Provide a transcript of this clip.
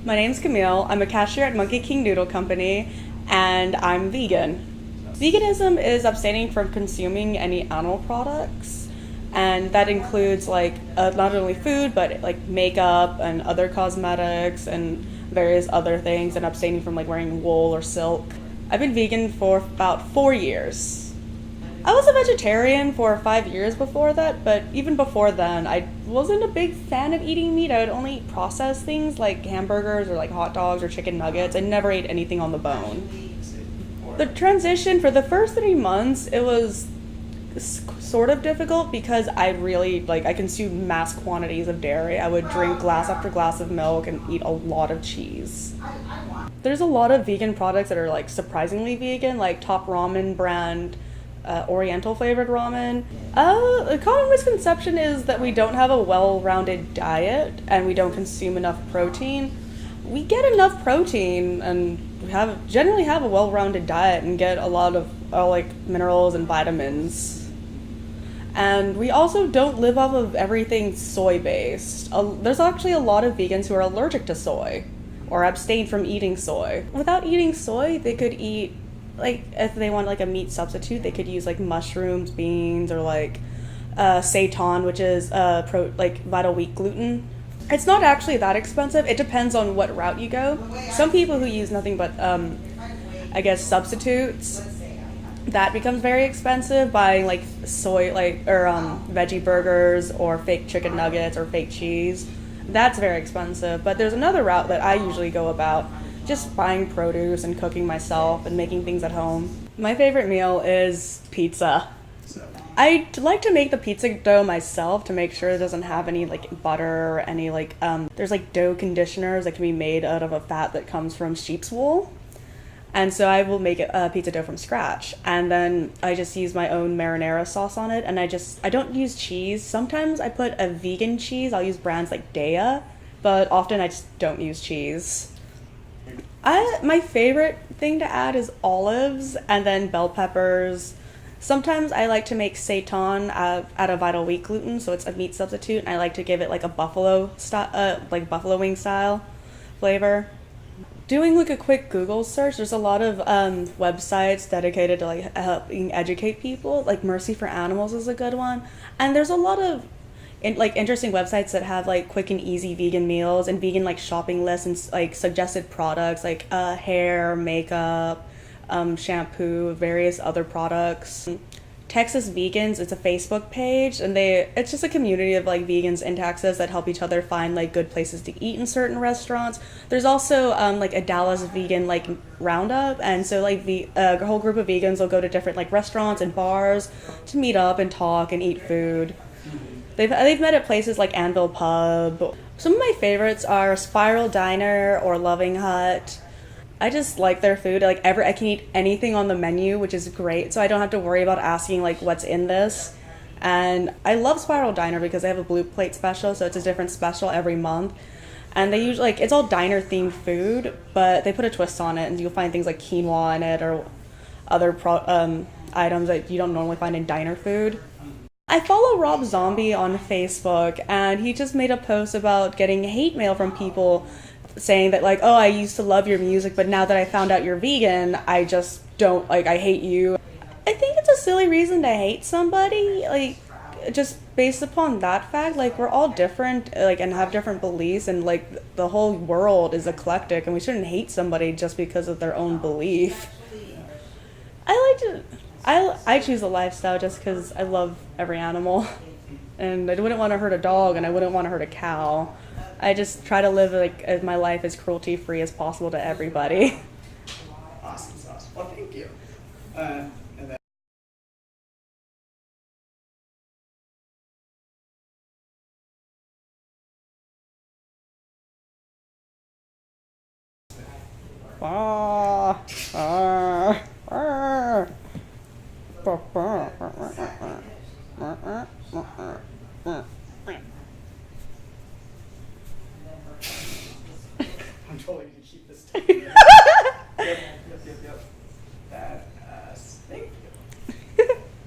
My name's Camille. I'm a cashier at Monkey King Noodle Company, and I'm vegan. Veganism is abstaining from consuming any animal products, and that includes not only food but like makeup and other cosmetics and various other things, and abstaining from like wearing wool or silk. I've been vegan for about 4 years. I was a vegetarian for 5 years before that, but even before then, I wasn't a big fan of eating meat. I would only eat processed things like hamburgers or like hot dogs or chicken nuggets. I never ate anything on the bone. The transition for the first 3 months, it was sort of difficult because I consumed mass quantities of dairy. I would drink glass after glass of milk and eat a lot of cheese. There's a lot of vegan products that are like surprisingly vegan, like Top Ramen brand Oriental flavored ramen. A common misconception is that we don't have a well-rounded diet and we don't consume enough protein. We get enough protein and generally have a well-rounded diet and get a lot of minerals and vitamins. And we also don't live off of everything soy-based. There's actually a lot of vegans who are allergic to soy or abstain from eating soy. Without eating soy, they could eat if they want a meat substitute, they could use mushrooms, beans, or seitan, which is vital wheat gluten. It's not actually that expensive. It depends on what route you go. Some people who use nothing but substitutes, that becomes very expensive, buying soy veggie burgers or fake chicken nuggets or fake cheese. That's very expensive. But there's another route that I usually go about, just buying produce and cooking myself and making things at home. My favorite meal is pizza. I like to make the pizza dough myself to make sure it doesn't have any butter or any there's dough conditioners that can be made out of a fat that comes from sheep's wool. And so I will make a pizza dough from scratch, and then I just use my own marinara sauce on it, and I don't use cheese. Sometimes I put a vegan cheese. I'll use brands like Daiya, but often I just don't use cheese. My favorite thing to add is olives and then bell peppers. Sometimes I like to make seitan out of vital wheat gluten, so it's a meat substitute, and I like to give it a buffalo wing style flavor. Doing a quick Google search, there's a lot of websites dedicated to helping educate people. Mercy for Animals is a good one, and there's a lot of interesting websites that have quick and easy vegan meals and vegan shopping lists and suggested products hair, makeup, shampoo, various other products. Texas Vegans, it's a Facebook page, and it's just a community of vegans in Texas that help each other find good places to eat in certain restaurants. There's also a Dallas vegan roundup, and so a whole group of vegans will go to different restaurants and bars to meet up and talk and eat food. They've met at places like Anvil Pub. Some of my favorites are Spiral Diner or Loving Hut. I just like their food. I can eat anything on the menu, which is great, so I don't have to worry about asking what's in this. And I love Spiral Diner because they have a blue plate special, so it's a different special every month. And they usually it's all diner themed food, but they put a twist on it, and you'll find things like quinoa in it or other items that you don't normally find in diner food. I follow Rob Zombie on Facebook, and he just made a post about getting hate mail from people saying that oh, I used to love your music, but now that I found out you're vegan, I just don't I hate you. I think it's a silly reason to hate somebody, just based upon that fact. We're all different, and have different beliefs, and the whole world is eclectic, and we shouldn't hate somebody just because of their own belief. I choose a lifestyle just because I love every animal, and I wouldn't want to hurt a dog, and I wouldn't want to hurt a cow. I just try to live my life as cruelty-free as possible to everybody. Awesome. Well, thank you. And then I'm totally gonna keep this. Yep. That.